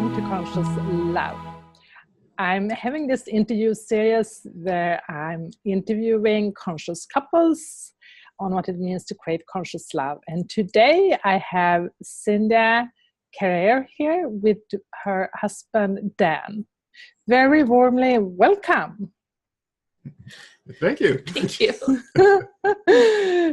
welcome to Conscious Love. I'm having this interview series where I'm interviewing conscious couples on what it means to create conscious love. And today I have Cindia here with her husband, Dan. Very warmly welcome. Thank you. Thank you.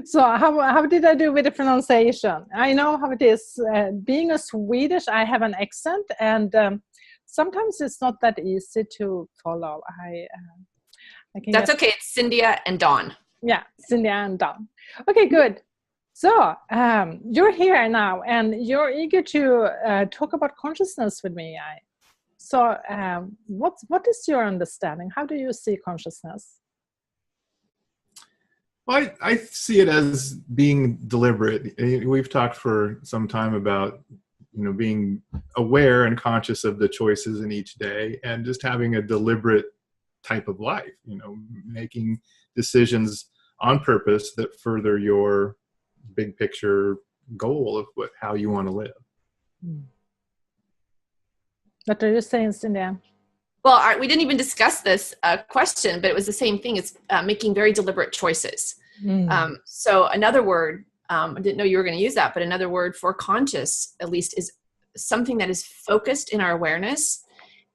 So how did I do with the pronunciation? I know how it is. Being a Swedish, I have an accent, and sometimes it's not that easy to follow. That's okay. It's Cindia and Dawn. Yeah, Cindia and Dawn. Okay, good. So you're here now, and you're eager to talk about consciousness with me. So what is your understanding? How do you see consciousness? Well, I see it as being deliberate. We've talked for some time about, being aware and conscious of the choices in each day and just having a deliberate type of life, making decisions on purpose that further your big picture goal of how you want to live. What are you saying, Cindia? Well, we didn't even discuss this question, but it was the same thing. It's making very deliberate choices. So another word, I didn't know you were going to use that, but another word for conscious, at least, is something that is focused in our awareness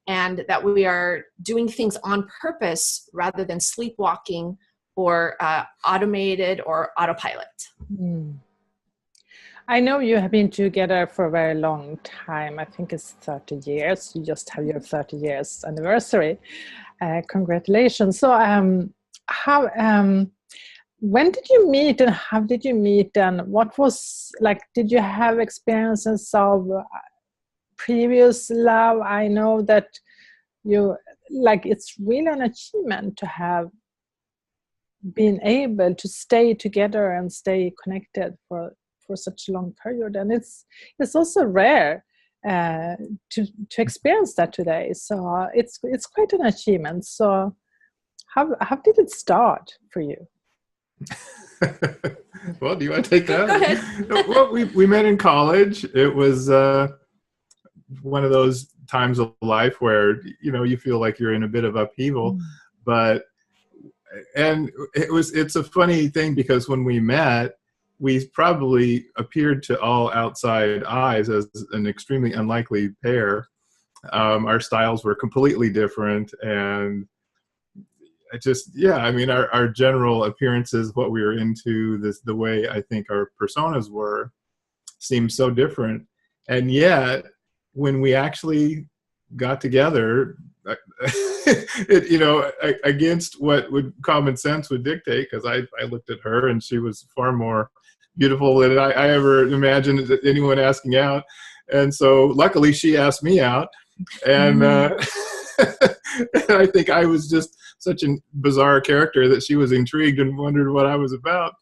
and that we are doing things on purpose rather than sleepwalking or automated or autopilot. I know you have been together for a very long time. I think it's 30 years. You just have your 30 years anniversary. Congratulations. So when did you meet and how did you meet, and what was like, did you have experiences of previous love? I know that it's really an achievement to have been able to stay together and stay connected for such a long period, and it's also rare to experience that today. So it's quite an achievement. So how did it start for you? Well, do you want to take that? Go ahead. Well, we met in college. It was one of those times of life where you feel like you're in a bit of upheaval, and it's a funny thing because when we met, we probably appeared to all outside eyes as an extremely unlikely pair. Our styles were completely different, and our general appearances, what we were into, the way I think our personas were, seemed so different. And yet, when we actually got together, against what common sense would dictate, because I looked at her and she was far more beautiful than I ever imagined anyone asking out. And so luckily she asked me out. And I think I was just such a bizarre character that she was intrigued and wondered what I was about.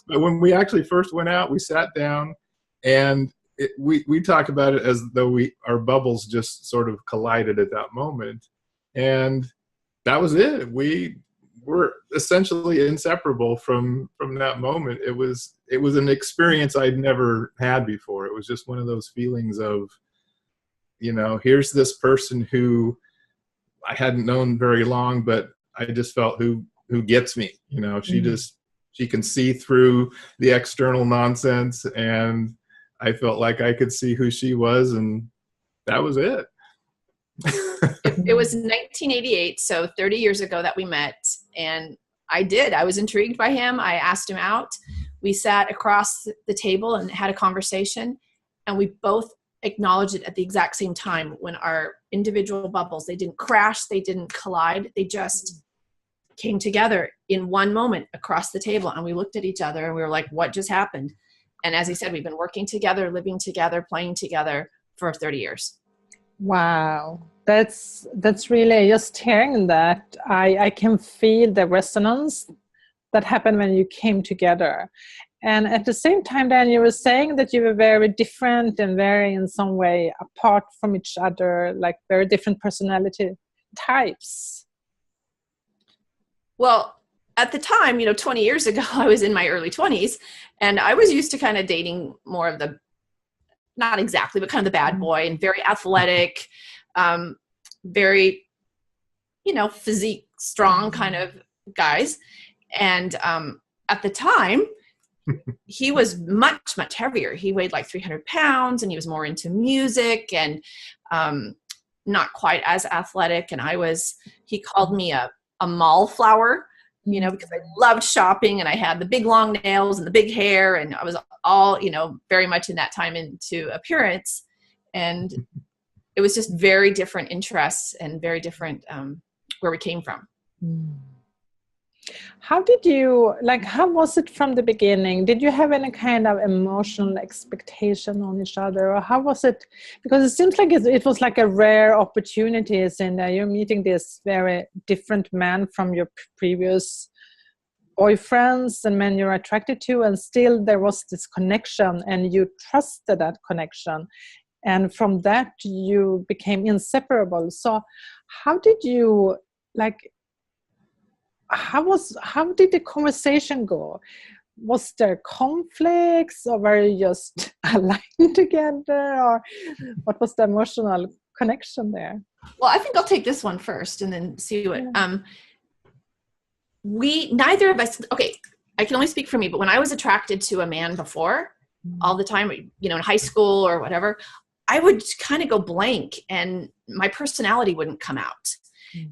But when we actually first went out, we sat down and we talk about it as though our bubbles just sort of collided at that moment. And that was it. We were essentially inseparable from that moment. It was an experience I'd never had before. It was just one of those feelings of, here's this person who I hadn't known very long, but I just felt who gets me. She can see through the external nonsense, and I felt like I could see who she was, and that was it. It was 1988, so 30 years ago that we met, and I was intrigued by him. I asked him out. We sat across the table and had a conversation, and we both acknowledged it at the exact same time. When our individual bubbles, they didn't crash, they didn't collide, they just came together in one moment across the table, and we looked at each other and we were like, what just happened? And as he said, we've been working together, living together, playing together for 30 years. Wow, that's really, just hearing that, I can feel the resonance that happened when you came together. And at the same time, then, you were saying that you were very different and very, in some way, apart from each other, like very different personality types. Well, at the time, 20 years ago, I was in my early 20s, and I was used to kind of dating more of the not exactly, but kind of the bad boy, and very athletic, very, physique strong kind of guys. And at the time, he was much, much heavier. He weighed like 300 pounds, and he was more into music and not quite as athletic. And he called me a mall flower, because I loved shopping, and I had the big long nails and the big hair, and I was all, very much in that time into appearance. And it was just very different interests and very different where we came from. How was it from the beginning? Did you have any kind of emotional expectation on each other, or how was it? Because it seems like it was like a rare opportunity, and you're meeting this very different man from your previous boyfriends and men you're attracted to, and still there was this connection, and you trusted that connection, and from that you became inseparable. So how did you how did the conversation go? Was there conflicts, or were you just aligned together, or what was the emotional connection there? Well, I think I'll take this one first and then see what neither of us, okay, I can only speak for me, but when I was attracted to a man before, all the time, in high school or whatever, I would kind of go blank and my personality wouldn't come out.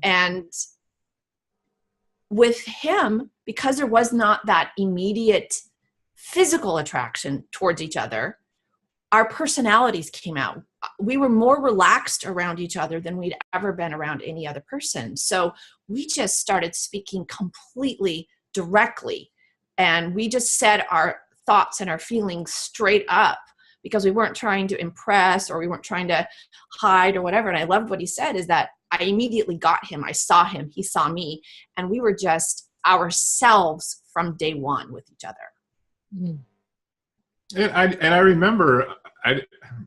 And with him, because there was not that immediate physical attraction towards each other, our personalities came out. We were more relaxed around each other than we'd ever been around any other person. So we just started speaking completely directly, and we just said our thoughts and our feelings straight up, because we weren't trying to impress, or we weren't trying to hide or whatever. And I loved what he said, is that I immediately got him. I saw him. He saw me. And we were just ourselves from day one with each other. And I remember,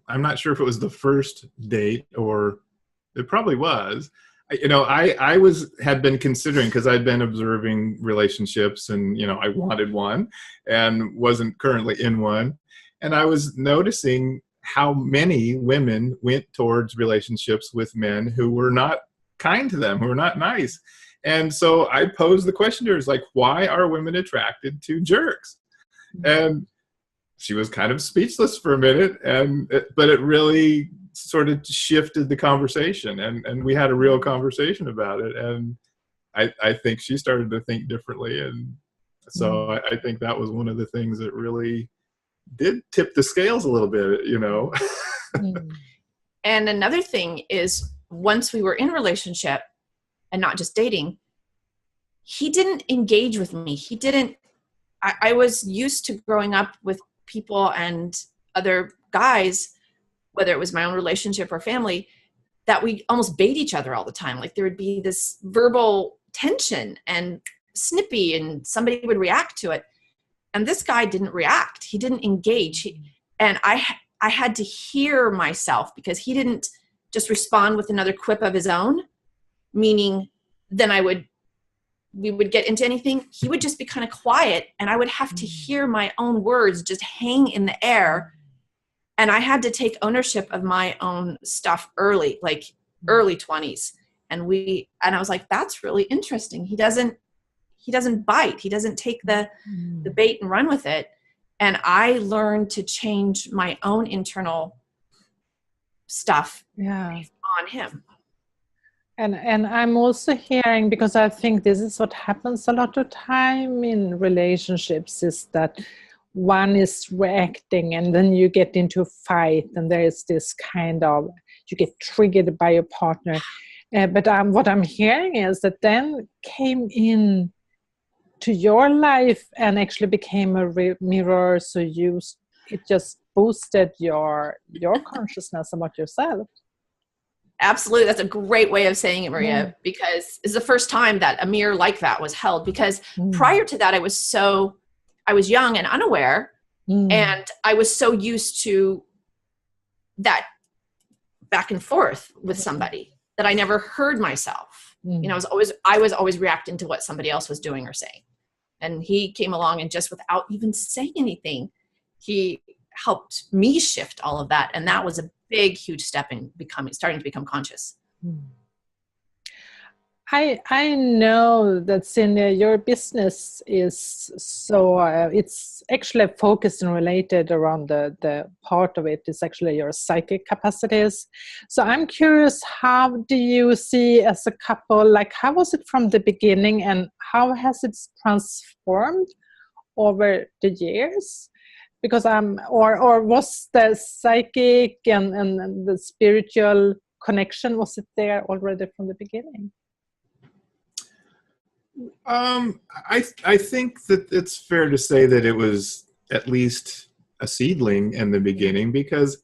I'm not sure if it was the first date, or it probably was. I had been considering, because I'd been observing relationships, and I wanted one and wasn't currently in one. And I was noticing how many women went towards relationships with men who were not kind to them, who were not nice. And so I posed the question to her, like, why are women attracted to jerks? And she was kind of speechless for a minute, but it really sort of shifted the conversation, and we had a real conversation about it. And I think she started to think differently. And so I think that was one of the things that really did tip the scales a little bit, And another thing is, once we were in a relationship and not just dating, he didn't engage with me. I was used to growing up with people and other guys, whether it was my own relationship or family, that we almost bait each other all the time. Like there would be this verbal tension and snippy, and somebody would react to it. And this guy didn't react. He didn't engage. And I had to hear myself, because he didn't just respond with another quip of his own, meaning then we would get into anything. He would just be kind of quiet, and I would have to hear my own words just hang in the air. And I had to take ownership of my own stuff early 20s. And I was like, that's really interesting. He doesn't bite. He doesn't take the bait and run with it. And I learned to change my own internal stuff based on him. And I'm also hearing, because I think this is what happens a lot of time in relationships, is that one is reacting, and then you get into a fight, and there is this kind of, you get triggered by your partner. But what I'm hearing is that then came in to your life and actually became a mirror. So it just boosted your consciousness about yourself. Absolutely. That's a great way of saying it, Maria, because it's the first time that a mirror like that was held. Because prior to that, I was young and unaware, and I was so used to that back and forth with somebody that I never heard myself. I was always reacting to what somebody else was doing or saying. And he came along, and just without even saying anything, he helped me shift all of that. And that was a big, huge step in starting to become conscious. I know that, Cindia, your business is so, it's actually focused and related around the part of it is actually your psychic capacities. So I'm curious, how do you see as a couple, like how was it from the beginning and how has it transformed over the years? Because or was the psychic and the spiritual connection, was it there already from the beginning? I think that it's fair to say that it was at least a seedling in the beginning, because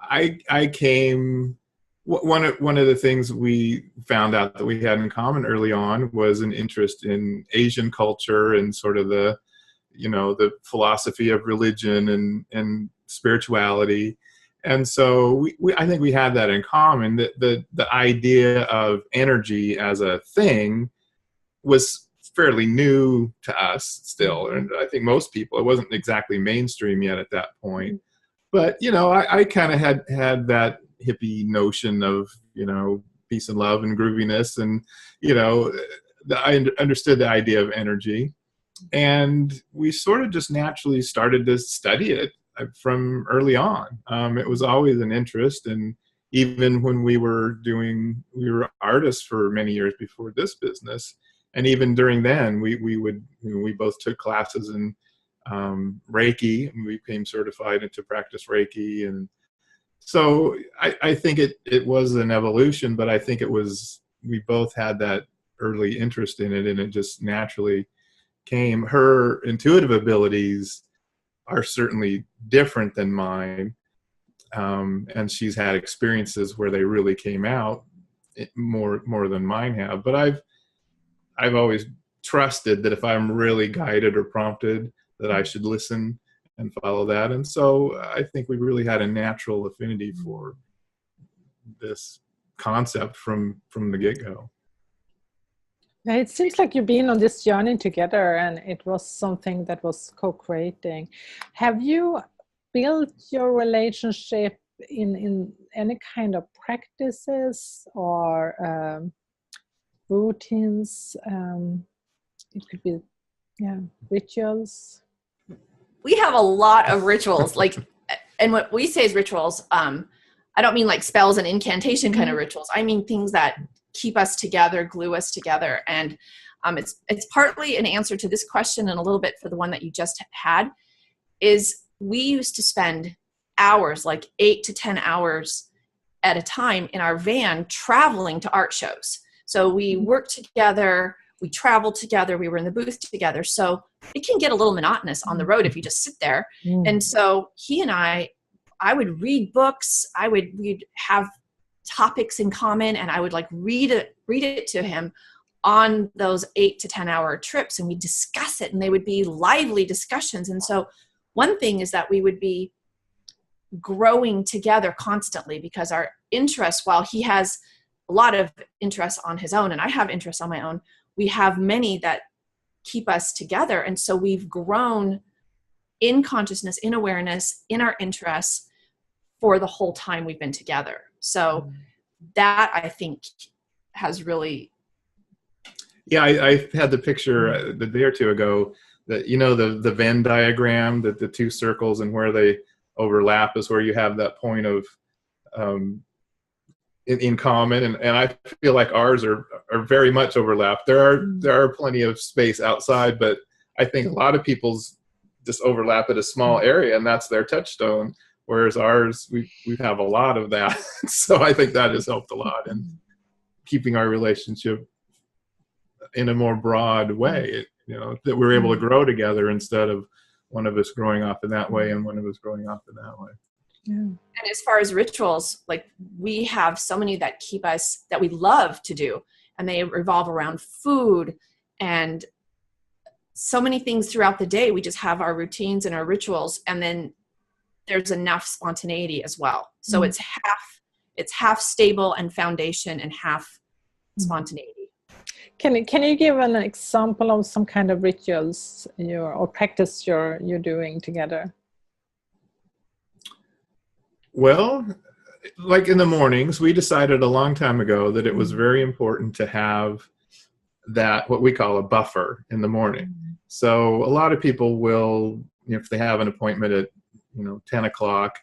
I came, one of the things we found out that we had in common early on was an interest in Asian culture and sort of the philosophy of religion and spirituality. And so I think we had that in common, that the idea of energy as a thing was fairly new to us still. And I think most people, it wasn't exactly mainstream yet at that point. But, I kind of had that hippie notion of, peace and love and grooviness. And, I understood the idea of energy. And we sort of just naturally started to study it from early on. It was always an interest. And even when we were artists for many years before this business. And even during then, we both took classes in Reiki, and we became certified to practice Reiki. And so I think it was an evolution, but I think we both had that early interest in it, and it just naturally came. Her intuitive abilities are certainly different than mine, and she's had experiences where they really came out more than mine have. But I've always trusted that if I'm really guided or prompted, that I should listen and follow that. And so I think we really had a natural affinity for this concept from the get-go. Yeah, it seems like you've been on this journey together, and it was something that was co-creating. Have you built your relationship in any kind of practices or routines? It could be rituals. We have a lot of rituals, and what we say is rituals, I don't mean like spells and incantation kind of rituals. I mean things that keep us together, glue us together. And it's partly an answer to this question, and a little bit for the one that you just had, is we used to spend hours, like 8 to 10 hours at a time in our van traveling to art shows. So we worked together, we traveled together, we were in the booth together. So it can get a little monotonous on the road if you just sit there. And so he and I would read books, we'd have topics in common, and I would read it to him on those 8 to 10 hour trips, and we'd discuss it, and they would be lively discussions. And so one thing is that we would be growing together constantly, because our interests, while he has a lot of interests on his own and I have interests on my own, we have many that keep us together. And so we've grown in consciousness, in awareness, in our interests for the whole time we've been together. So that, I think, has really... Yeah, I had the picture the day or two ago that, the Venn diagram, that the two circles and where they overlap is where you have that point of in common, and I feel like ours are very much overlapped. There are plenty of space outside, but I think a lot of people's just overlap at a small area, and that's their touchstone. Whereas ours, we have a lot of that. So I think that has helped a lot in keeping our relationship in a more broad way. That we're able to grow together instead of one of us growing off in that way and one of us growing off in that way. Yeah. And as far as rituals, we have so many that keep us, that we love to do, and they revolve around food and so many things throughout the day. We just have our routines and our rituals, and then there's enough spontaneity as well. So it's half stable and foundation and half spontaneity. Can you give an example of some kind of rituals or practice you're doing together? Well, like in the mornings, we decided a long time ago that it was very important to have that, what we call a buffer in the morning. So a lot of people will, if they have an appointment at 10 o'clock,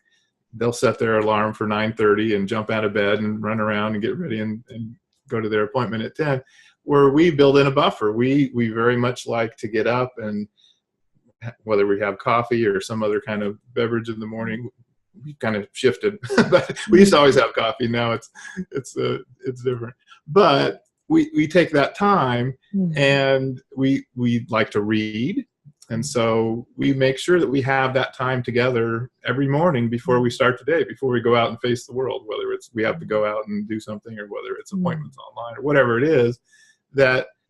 they'll set their alarm for 9:30 and jump out of bed and run around and get ready and go to their appointment at 10. Where we build in a buffer. We very much like to get up, and whether we have coffee or some other kind of beverage in the morning, we kind of shifted. But we used to always have coffee. Now it's different. But we take that time, and we like to read. And so we make sure that we have that time together every morning before we start the day, before we go out and face the world, whether it's we have to go out and do something or whether it's appointments online or whatever it is.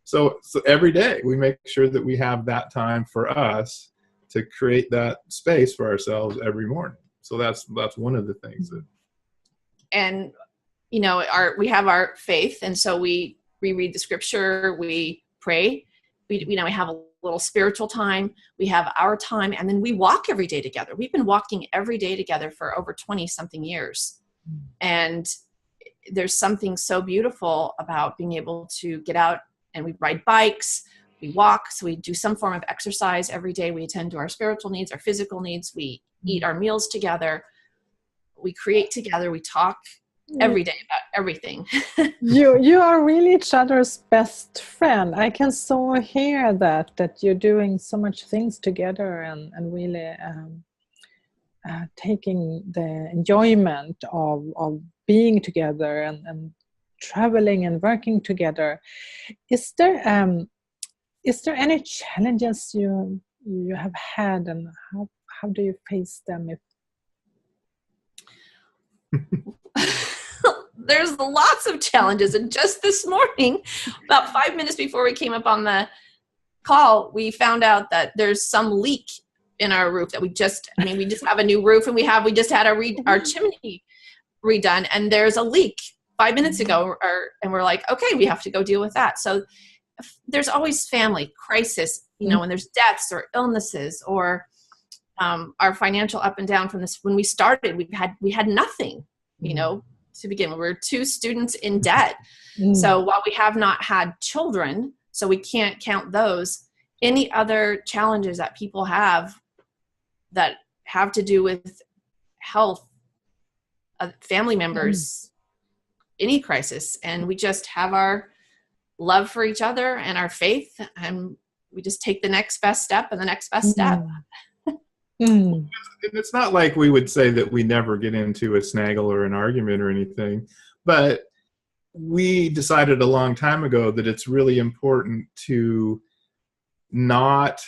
So every day we make sure that we have that time for us to create that space for ourselves every morning. So that's one of the things that. And we have our faith, and so we read the scripture, we pray, we have a little spiritual time, we have our time, and then we walk every day together. We've been walking every day together for over 20 something years. And there's something so beautiful about being able to get out, and we ride bikes, we walk, so we do some form of exercise every day. We attend to our spiritual needs, our physical needs, we eat our meals together, we create together, we talk every day about everything. You are really each other's best friend. I can so hear that you're doing so much things together and really taking the enjoyment of being together and traveling and working together. Is there any challenges you have had, and how do you face them? There's lots of challenges, and just this morning, about 5 minutes before we came up on the call, we found out that there's some leak in our roof that we just have a new roof, and we just had our chimney redone, and there's a leak 5 minutes ago, and we're like, okay, we have to go deal with that. So there's always family crisis, when there's deaths or illnesses or our financial up and down from this. When we started, we had nothing, to begin with. We're 2 students in debt. So while we have not had children, so we can't count those, any other challenges that people have that have to do with health, family members, any crisis, and we just have our love for each other and our faith, and we just take the next best step and the next best step. It's not like we would say that we never get into a snaggle or an argument or anything, but we decided a long time ago that it's really important to not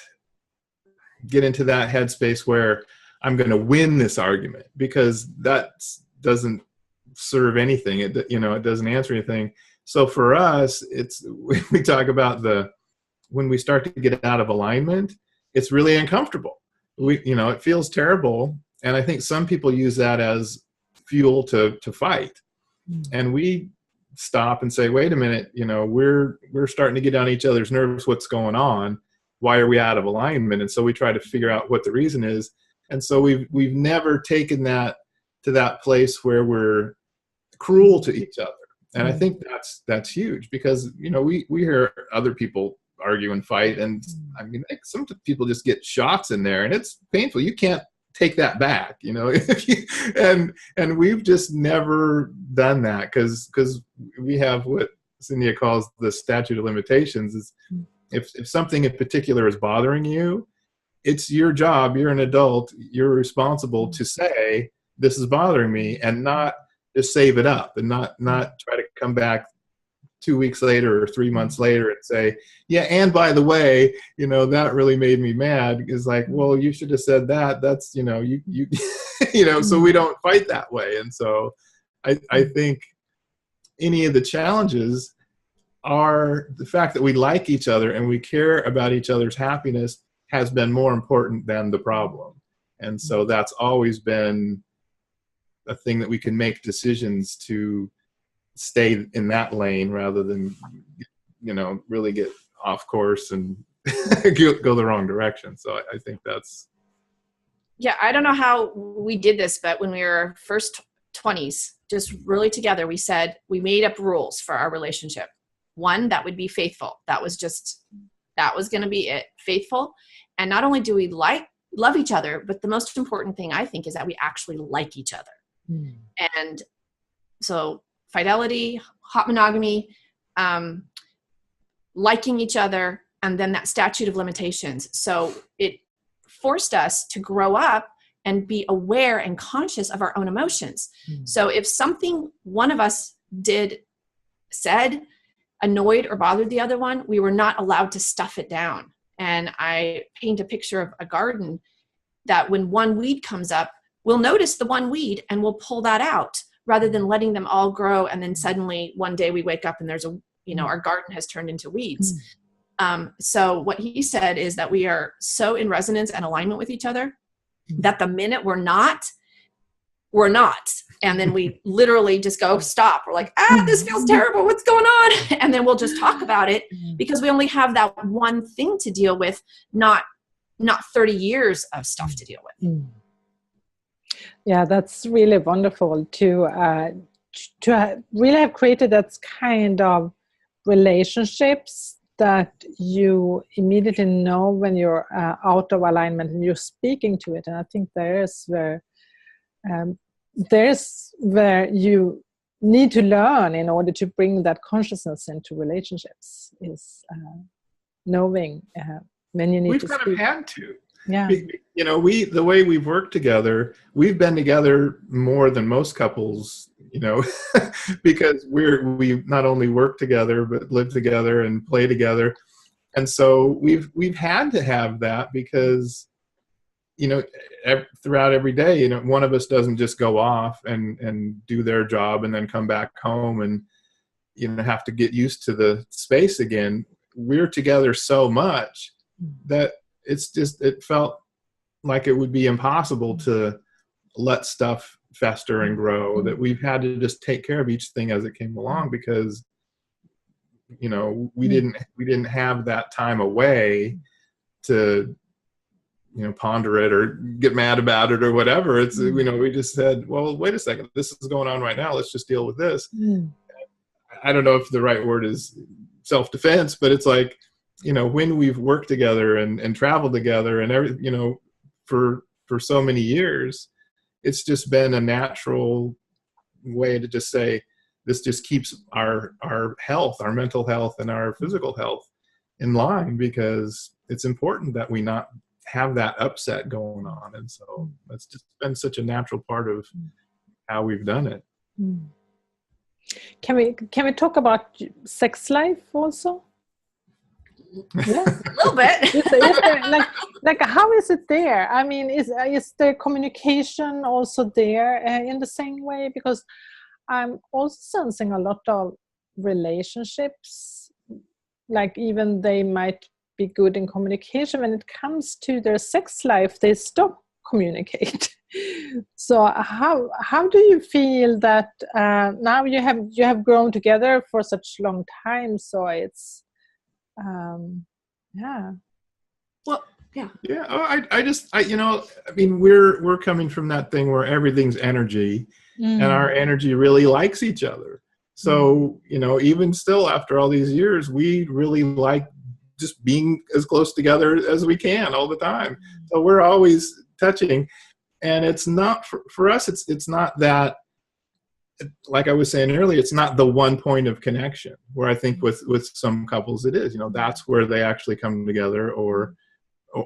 get into that headspace where I'm going to win this argument, because that doesn't serve anything. It doesn't answer anything. So for us, we talk about when we start to get out of alignment, it's really uncomfortable. It feels terrible. And I think some people use that as fuel to fight. And we stop and say, wait a minute, we're starting to get on each other's nerves. What's going on? Why are we out of alignment? And so we try to figure out what the reason is. And so we've never taken that to that place where we're cruel to each other. And I think that's huge, because, we hear other people argue and fight, and some people just get shots in there, and it's painful. You can't take that back, and we've just never done that because we have what Cindia calls the statute of limitations. Is if something in particular is bothering you, it's your job. You're an adult. You're responsible to say, this is bothering me, and not just save it up and not try to come back 2 weeks later or 3 months later and say, yeah, and by the way, that really made me mad. It's like, well, you should have said that. That's, you so we don't fight that way. And so I think any of the challenges are the fact that we like each other and we care about each other's happiness has been more important than the problem. And so that's always been a thing that we can make decisions to stay in that lane rather than, really get off course and go the wrong direction. So I think that's Yeah, I don't know how we did this, but when we were first 20s, just really together, we made up rules for our relationship. One, that would be faithful. That was going to be it, faithful. And not only do we love each other, but the most important thing I think is that we actually like each other. And so fidelity, hot monogamy, liking each other, and then that statute of limitations. So it forced us to grow up and be aware and conscious of our own emotions. So if something one of us said, annoyed or bothered the other one, we were not allowed to stuff it down. And I paint a picture of a garden that when one weed comes up, we'll notice the one weed and we'll pull that out rather than letting them all grow. And then suddenly one day we wake up and there's our garden has turned into weeds. So what he said is that we are so in resonance and alignment with each other that the minute we're not. And then we literally just go, stop. We're like, this feels terrible. What's going on? And then we'll just talk about it because we only have that one thing to deal with, not 30 years of stuff to deal with. Yeah, that's really wonderful to really have created that kind of relationships that you immediately know when you're out of alignment and you're speaking to it. And I think there's where you need to learn in order to bring that consciousness into relationships is knowing when you need to speak. We've kind of had to. Yeah. The way we've worked together, we've been together more than most couples, because we not only work together, but live together and play together. And so we've had to have that because, throughout every day, one of us doesn't just go off and do their job and then come back home and, have to get used to the space again. We're together so much that it felt like it would be impossible to let stuff fester and grow, that we've had to just take care of each thing as it came along because, we didn't have that time away to, ponder it or get mad about it or whatever. It's, we just said, well, wait a second, this is going on right now. Let's just deal with this. I don't know if the right word is self-defense, but it's like, when we've worked together and traveled together and for so many years, it's just been a natural way to just say, this just keeps our health, our mental health and our physical health in line because it's important that we not have that upset going on. And so that's just been such a natural part of how we've done it. Can we talk about sex life also? Yeah. A little bit. Is there, like how is it there? I mean, is the communication also there in the same way? Because I'm also sensing a lot of relationships, like even they might be good in communication, when it comes to their sex life, they stop communicate. So how do you feel that now you have grown together for such long time? So it's yeah. Well, yeah. Yeah. I mean, we're coming from that thing where everything's energy and our energy really likes each other. So, even still after all these years, we really like just being as close together as we can all the time. So we're always touching, and it's not for us. It's not that, like I was saying earlier, it's not the one point of connection where I think with some couples it is, that's where they actually come together or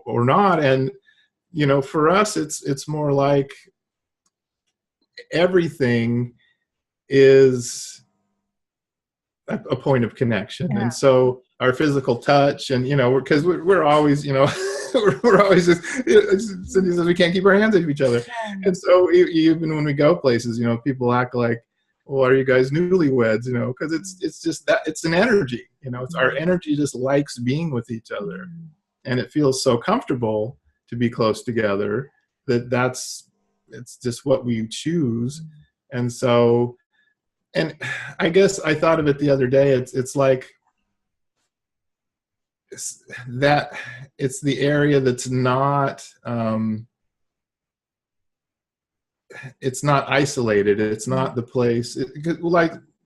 not. And, for us, it's more like everything is a point of connection. Yeah. And so our physical touch and, because we're always, we're always just, Cindy says we can't keep our hands off each other. And so even when we go places, people act like, well, are you guys newlyweds? Because it's just that it's an energy, it's our energy just likes being with each other. And it feels so comfortable to be close together it's just what we choose. And so, and I guess I thought of it the other day, it's like, it's the area that's not it's not isolated. It's not the place.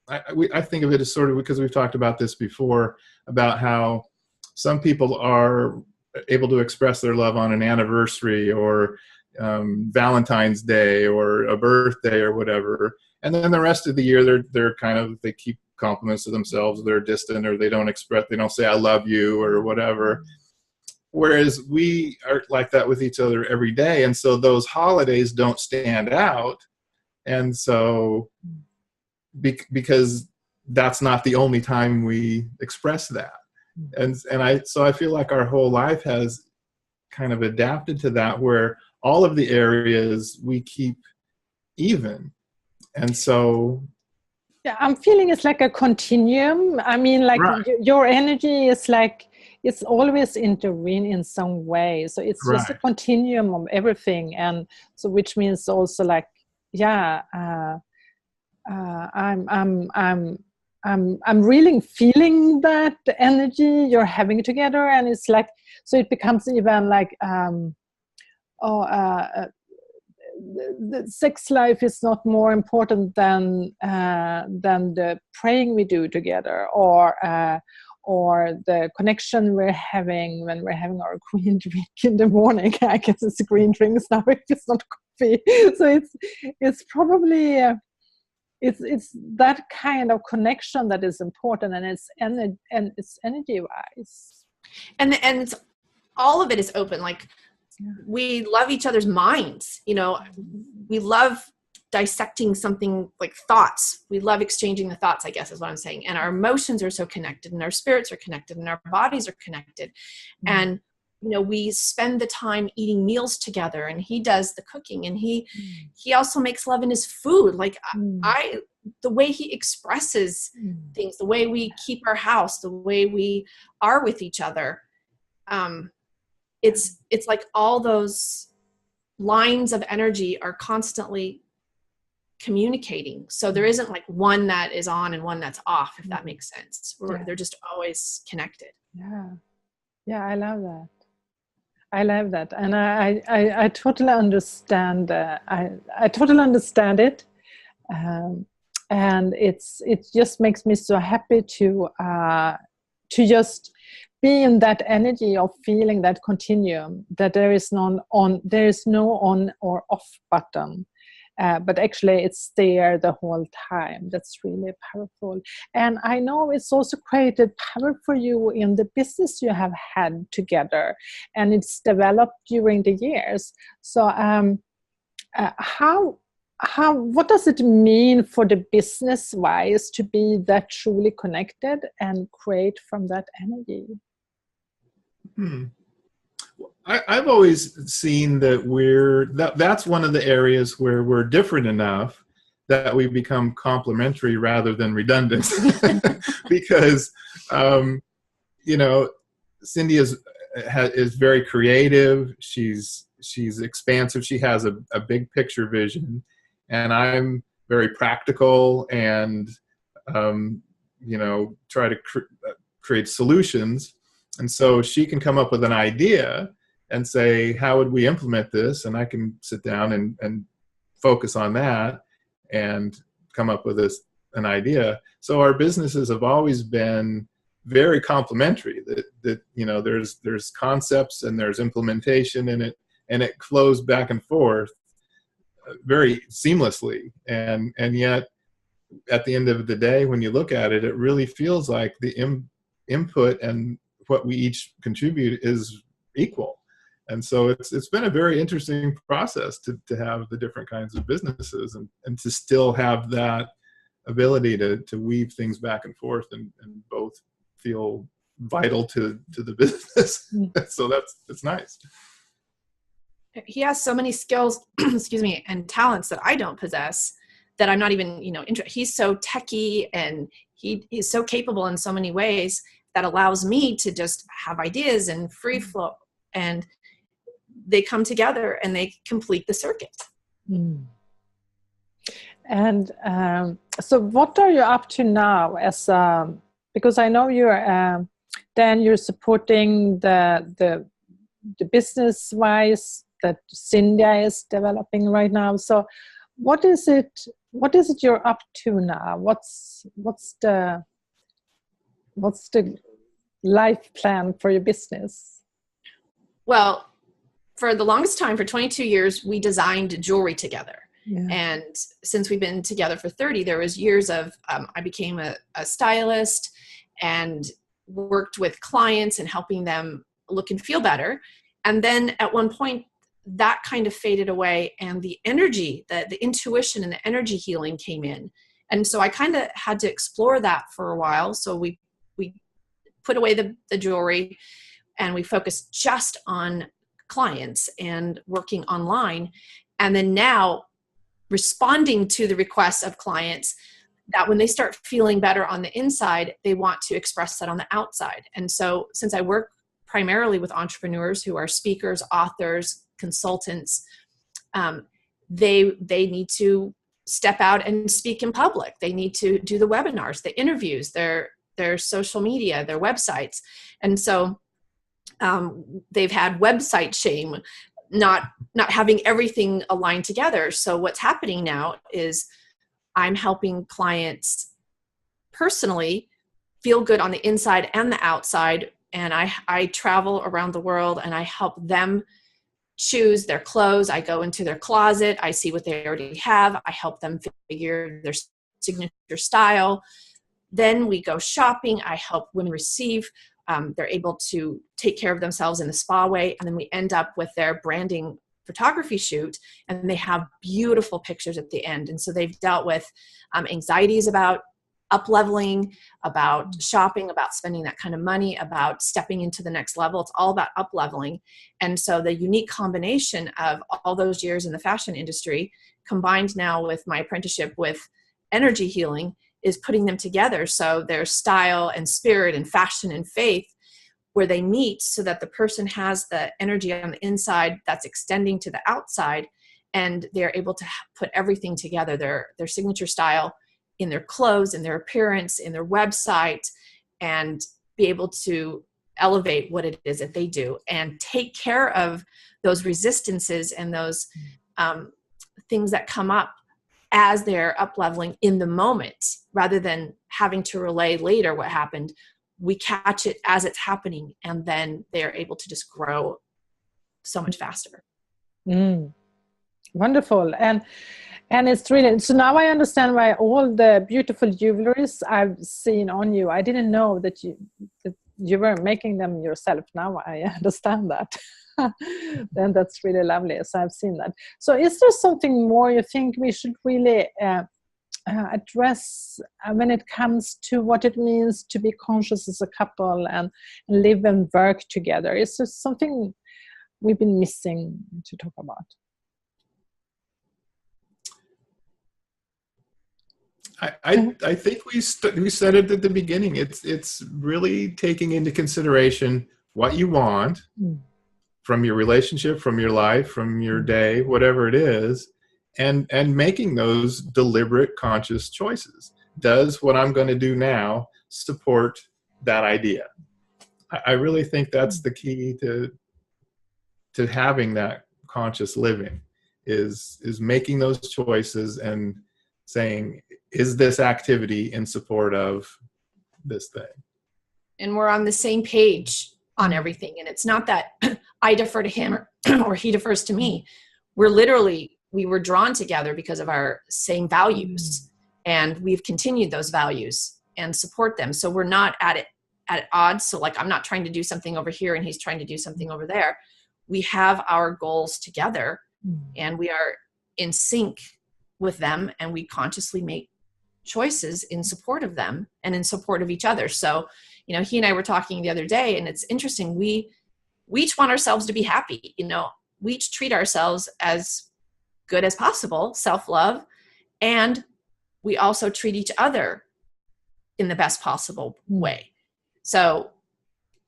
I think of it as sort of, because we've talked about this before, about how some people are able to express their love on an anniversary or Valentine's Day or a birthday or whatever, and then the rest of the year they keep compliments to themselves. They're distant, or they don't say I love you or whatever. Whereas we are like that with each other every day, and so those holidays don't stand out, and so because that's not the only time we express that. And I feel like our whole life has kind of adapted to that, where all of the areas we keep even. And so yeah, I'm feeling it's like a continuum. I mean, like right. Your energy is like, it's always intervene in some way. So it's just a continuum of everything. And so, which means also like, yeah, I'm really feeling that energy you're having together, and it's like, so it becomes even like the sex life is not more important than the praying we do together, or the connection we're having when we're having our green drink in the morning. I guess it's green drinks now if it's not coffee. So it's probably it's that kind of connection that is important, and it's energy wise, and it's, all of it is open. Like, we love each other's minds, we love dissecting something like thoughts. We love exchanging the thoughts, I guess is what I'm saying. And our emotions are so connected, and our spirits are connected, and our bodies are connected. And we spend the time eating meals together, and he does the cooking, and he also makes love in his food. Like the way he expresses things, the way we keep our house, the way we are with each other. It's like all those lines of energy are constantly communicating. So there isn't like one that is on and one that's off, if that makes sense. They're just always connected. Yeah, I love that. And I totally understand. I totally understand it. And it just makes me so happy to just be in that energy of feeling that continuum, that there is no on or off button, but actually it's there the whole time. That's really powerful. And I know it's also created power for you in the business you have had together, and it's developed during the years. So what does it mean for the business wise to be that truly connected and create from that energy? I've always seen that that's one of the areas where we're different enough that we become complementary rather than redundant. Because Cindia is very creative. She's expansive. She has a big picture vision, and I'm very practical and try to create solutions. And so she can come up with an idea and say, how would we implement this? And I can sit down and focus on that and come up with an idea. So our businesses have always been very complementary. That there's concepts and there's implementation in it, and it flows back and forth very seamlessly. And yet, at the end of the day, when you look at it, it really feels like the input and what we each contribute is equal. And so it's been a very interesting process to have the different kinds of businesses and to still have that ability to weave things back and forth and both feel vital to the business. So it's nice. He has so many skills, excuse me, and talents that I don't possess, that I'm not even, he's so techie, and he's so capable in so many ways that allows me to just have ideas and free flow, and they come together and they complete the circuit. And so what are you up to now because I know you're supporting the business wise that Cindia is developing right now. So what is it you're up to now? What's the life plan for your business? Well, for the longest time, for 22 years, we designed jewelry together. Yeah. And since we've been together for 30, there was years of, I became a stylist and worked with clients and helping them look and feel better. And then at one point, that kind of faded away, and the energy, the intuition and the energy healing came in. And so I kind of had to explore that for a while. So we put away the jewelry, and we focused just on clients and working online. And then now responding to the requests of clients that when they start feeling better on the inside, they want to express that on the outside. And so since I work primarily with entrepreneurs who are speakers, authors, consultants, they need to step out and speak in public. They need to do the webinars, the interviews, their social media, their websites. And so they've had website shame, not having everything aligned together. So what's happening now is I'm helping clients personally feel good on the inside and the outside. And I travel around the world and I help them choose their clothes. I go into their closet. I see what they already have. I help them figure their signature style. Then we go shopping. I help women receive. They're able to take care of themselves in the spa way. And then we end up with their branding photography shoot, and they have beautiful pictures at the end. And so they've dealt with anxieties about up-leveling, about shopping, about spending that kind of money, about stepping into the next level. It's all about up-leveling. And so the unique combination of all those years in the fashion industry combined now with my apprenticeship with energy healing is putting them together. So there's style and spirit and fashion and faith where they meet so that the person has the energy on the inside that's extending to the outside, and they're able to put everything together, their signature style in their clothes, in their appearance, in their website, and be able to elevate what it is that they do and take care of those resistances and those things that come up as they're up leveling in the moment, rather than having to relay later what happened. We catch it as it's happening, and then they're able to just grow so much faster. Wonderful. And it's really, so now I understand why all the beautiful jewelries I've seen on you, I didn't know that you were making them yourself. Now I understand that. Then that's really lovely. So I've seen that. So is there something more you think we should really address when it comes to what it means to be conscious as a couple and live and work together? Is there something we've been missing to talk about? I think we said it at the beginning. It's really taking into consideration what you want from your relationship, from your life, from your day, whatever it is, and making those deliberate, conscious choices. Does what I'm going to do now support that idea? I really think that's the key to having that conscious living is making those choices and saying, is this activity in support of this thing? And we're on the same page on everything. And it's not that I defer to him or he defers to me. We were drawn together because of our same values, and we've continued those values and support them. So we're not at odds. So like, I'm not trying to do something over here and he's trying to do something over there. We have our goals together and we are in sync with them, and we consciously make choices in support of them and in support of each other. So, you know, he and I were talking the other day, and it's interesting. We each want ourselves to be happy. You know, we each treat ourselves as good as possible, self-love, and we also treat each other in the best possible way. So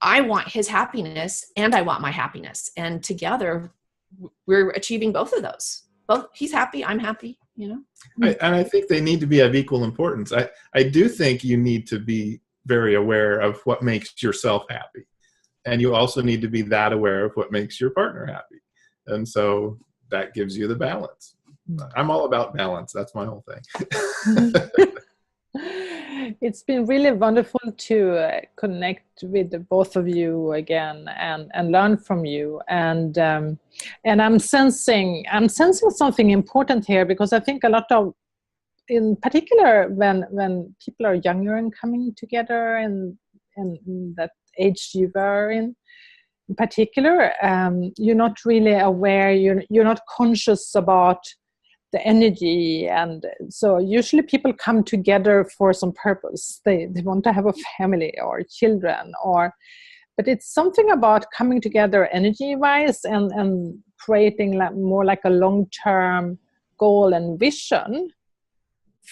I want his happiness and I want my happiness, and together we're achieving both of those. Both, he's happy, I'm happy, you know? And I think they need to be of equal importance. I do think you need to be very aware of what makes yourself happy. And you also need to be that aware of what makes your partner happy. And so that gives you the balance. I'm all about balance. That's my whole thing. It's been really wonderful to connect with the both of you again and learn from you. And I'm sensing something important here, because I think a lot of, in particular, when people are younger and coming together and that age you were in particular, you're not really aware, you're not conscious about the energy. And so usually people come together for some purpose. They want to have a family or children, but it's something about coming together energy wise and creating more like a long-term goal and vision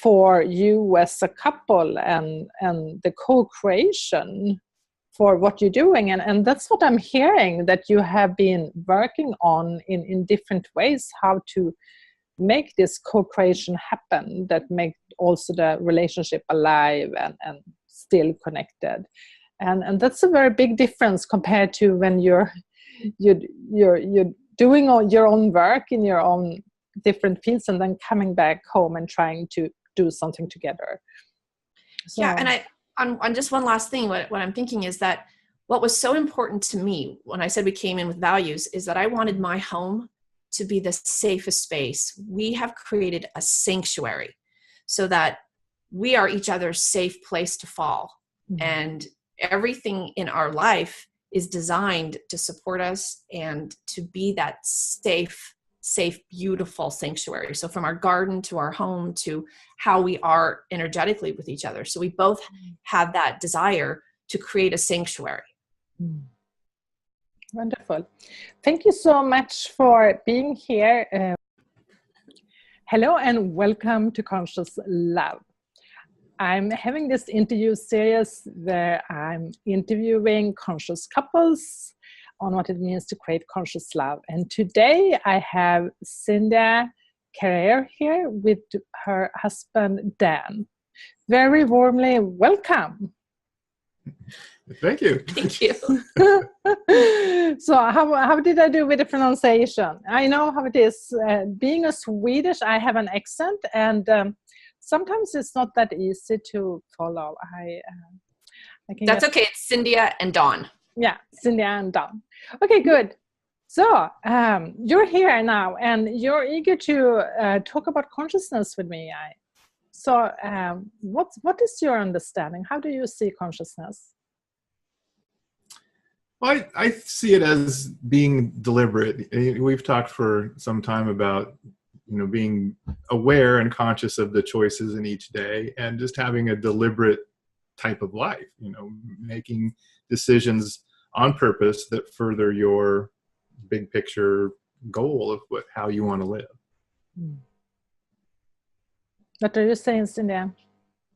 for you as a couple, and the co-creation for what you're doing. And that's what I'm hearing, that you have been working on in different ways, how to make this co-creation happen, that make also the relationship alive and still connected. And that's a very big difference compared to when you're doing all your own work in your own different fields and then coming back home and trying to do something together. So. Yeah, and on just one last thing, what I'm thinking is that what was so important to me when I said we came in with values is that I wanted my home to be the safest space. We have created a sanctuary so that we are each other's safe place to fall. Mm-hmm. And everything in our life is designed to support us and to be that safe, beautiful sanctuary. So from our garden to our home to how we are energetically with each other. So we both have that desire to create a sanctuary. Wonderful. Thank you so much for being here. Hello and welcome to Conscious Love. I'm having this interview series where I'm interviewing conscious couples on what it means to create conscious love. And today I have Cindia here with her husband, Dan. Very warmly welcome. Thank you. Thank you. So how did I do with the pronunciation? I know how it is. Being a Swedish, I have an accent, and sometimes it's not that easy to follow. That's okay. It's Cindia and Dawn. Yeah, Cindia and Dawn. Okay, good. So you're here now, and you're eager to talk about consciousness with me. So what is your understanding? How do you see consciousness? Well, I see it as being deliberate. We've talked for some time about, being aware and conscious of the choices in each day, and just having a deliberate type of life, making decisions on purpose that further your big picture goal of how you want to live. What are you saying, Cindia?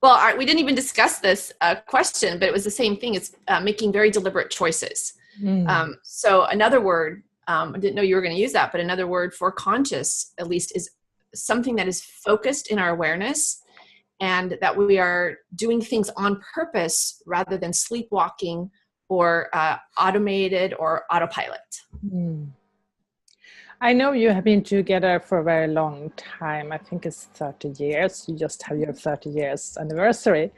Well, we didn't even discuss this question, but it was the same thing. It's making very deliberate choices. So another word, I didn't know you were going to use that, but another word for conscious, at least, is something that is focused in our awareness, and that we are doing things on purpose rather than sleepwalking or automated or autopilot. I know you have been together for a very long time. I think it's 30 years. You just have your 30 years anniversary.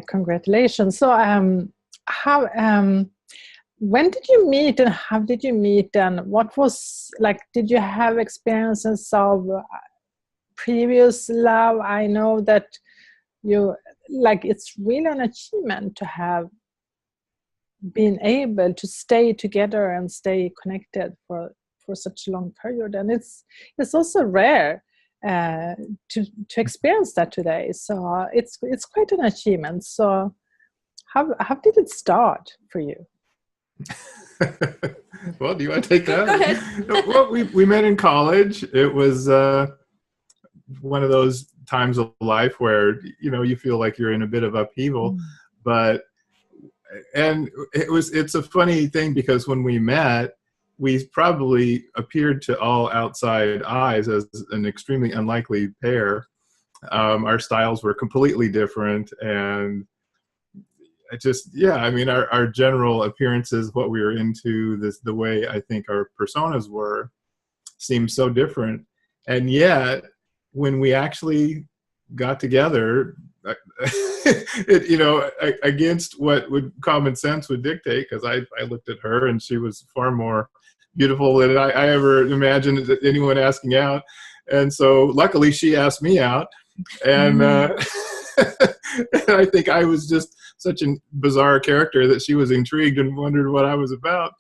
Congratulations. So when did you meet, and how did you meet, and what was like, did you have experiences of previous love? I know that it's really an achievement to have been able to stay together and stay connected for such a long period, and it's also rare to experience that today. So it's quite an achievement. So how did it start for you? Well, do you want to take that? Go ahead. Well, we met in college. It was one of those times of life where you feel like you're in a bit of upheaval, and it's a funny thing, because when we met, we probably appeared to all outside eyes as an extremely unlikely pair. Our styles were completely different, and our general appearances, what we were into, the way I think our personas were, seemed so different. And yet, when we actually got together, against what would common sense would dictate, because I looked at her and she was far more beautiful than I ever imagined anyone asking out. And so luckily she asked me out. And, and I think I was just such a bizarre character that she was intrigued and wondered what I was about.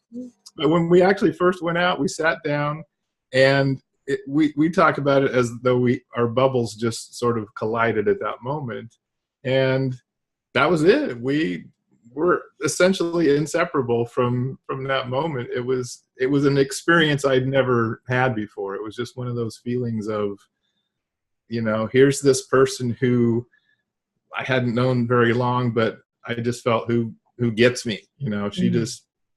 But when we actually first went out, we sat down and we talk about it as though our bubbles just sort of collided at that moment. And that was it. We were essentially inseparable from that moment. It was an experience I'd never had before. It was just one of those feelings of, here's this person who I hadn't known very long, but I just felt who gets me.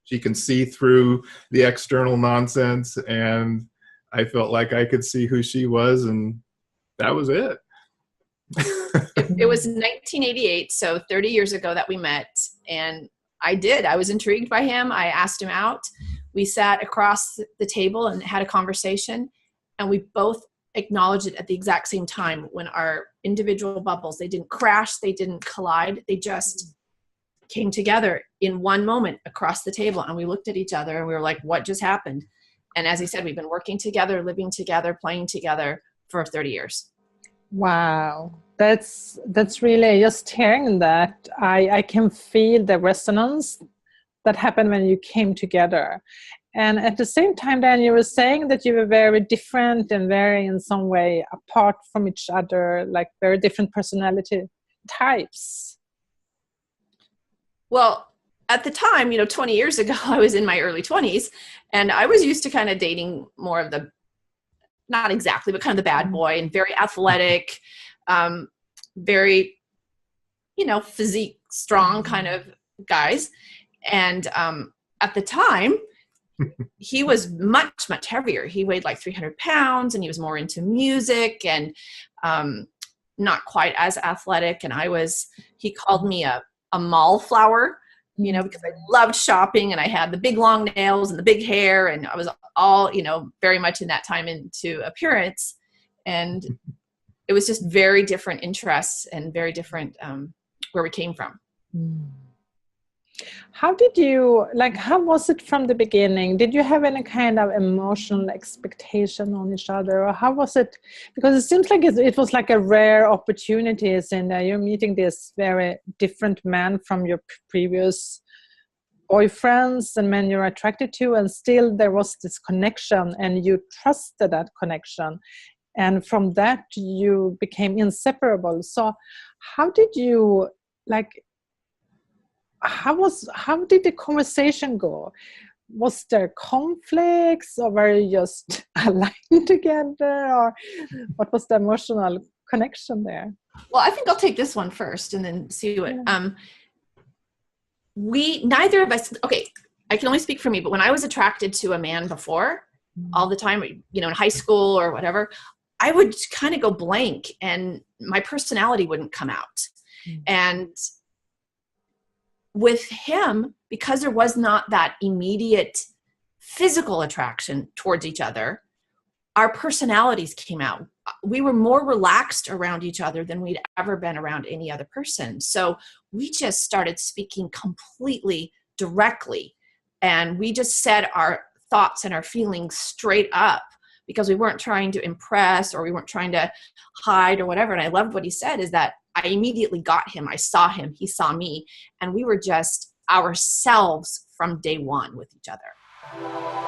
She can see through the external nonsense, and I felt like I could see who she was, and that was it. It was 1988, so 30 years ago that we met, and I was intrigued by him. I asked him out. We sat across the table and had a conversation, and we both acknowledged it at the exact same time. When our individual bubbles, they didn't crash, they didn't collide, they just came together in one moment across the table, and we looked at each other and we were like, what just happened? And as he said, we've been working together, living together, playing together for 30 years. Wow. That's really, just hearing that, I can feel the resonance that happened when you came together. And at the same time, then you were saying that you were very different and very in some way apart from each other, like very different personality types. Well, at the time, 20 years ago, I was in my early 20s, and I was used to kind of dating more of the, not exactly, but kind of the bad boy, and very athletic, very, physique strong kind of guys. And at the time, he was much, much heavier. He weighed like 300 pounds, and he was more into music and not quite as athletic. And he called me a mall flower, because I loved shopping, and I had the big long nails and the big hair, and I was all, very much in that time into appearance. And it was just very different interests and very different where we came from. How was it from the beginning? Did you have any kind of emotional expectation on each other, or how was it? Because it seems like it was like a rare opportunity, and you're meeting this very different man from your previous boyfriends and men you're attracted to, and still there was this connection, and you trusted that connection, and from that you became inseparable. So how did you how did the conversation go? Was there conflicts, or were you just aligned together, or what was the emotional connection there? Well, I think I'll take this one first and then see what, neither of us, okay, I can only speak for me, but when I was attracted to a man before, all the time, in high school or whatever, I would kind of go blank and my personality wouldn't come out. And with him, because there was not that immediate physical attraction towards each other, our personalities came out. We were more relaxed around each other than we'd ever been around any other person. So we just started speaking completely directly, and we just said our thoughts and our feelings straight up, because we weren't trying to impress, or we weren't trying to hide or whatever. And I loved what he said, is that I immediately got him. I saw him. He saw me. And we were just ourselves from day one with each other.